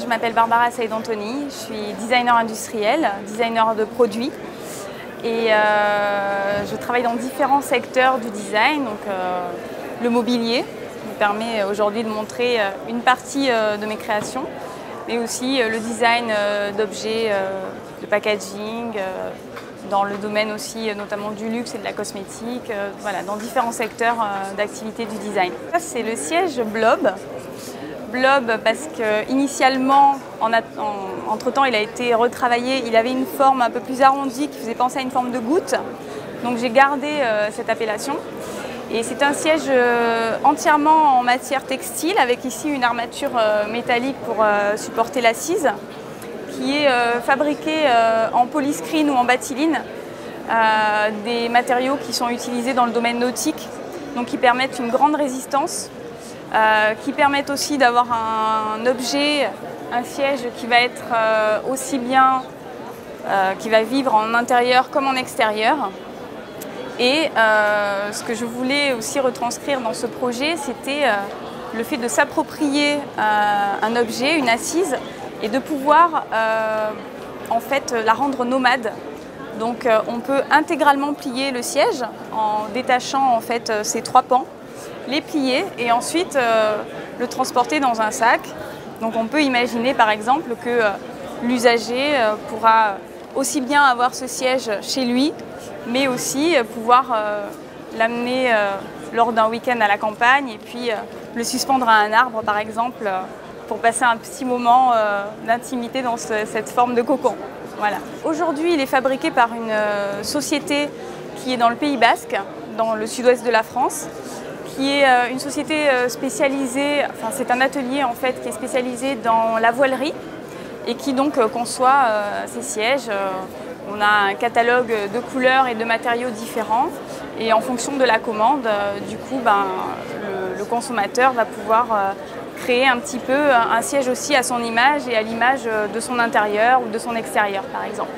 m'appelle Barbara Saïd-Antoni, je suis designer industriel, designer de produits et je travaille dans différents secteurs du design. Donc, le mobilier me permet aujourd'hui de montrer une partie de mes créations, mais aussi le design d'objets, de packaging, dans le domaine aussi notamment du luxe et de la cosmétique, voilà, dans différents secteurs d'activité du design. Ça, c'est le siège Blob. Blob parce qu'initialement, entre-temps, il a été retravaillé, il avait une forme un peu plus arrondie qui faisait penser à une forme de goutte. Donc j'ai gardé cette appellation. Et c'est un siège entièrement en matière textile avec ici une armature métallique pour supporter l'assise qui est fabriquée en polyscreen ou en batiline, des matériaux qui sont utilisés dans le domaine nautique, donc qui permettent une grande résistance, qui permettent aussi d'avoir un objet, un siège qui va être aussi bien, qui va vivre en intérieur comme en extérieur. Et ce que je voulais aussi retranscrire dans ce projet, c'était le fait de s'approprier un objet, une assise, et de pouvoir en fait la rendre nomade. Donc on peut intégralement plier le siège en détachant en fait ces trois pans, les plier et ensuite le transporter dans un sac. Donc on peut imaginer par exemple que l'usager pourra aussi bien avoir ce siège chez lui, mais aussi pouvoir l'amener lors d'un week-end à la campagne et puis le suspendre à un arbre par exemple pour passer un petit moment d'intimité dans cette forme de cocon. Voilà. Aujourd'hui, il est fabriqué par une société qui est dans le Pays Basque, dans le sud-ouest de la France, qui est une société spécialisée, enfin c'est un atelier en fait qui est spécialisé dans la voilerie et qui donc conçoit ces sièges. On a un catalogue de couleurs et de matériaux différents et en fonction de la commande, du coup, le consommateur va pouvoir créer un petit peu un siège aussi à son image et à l'image de son intérieur ou de son extérieur par exemple.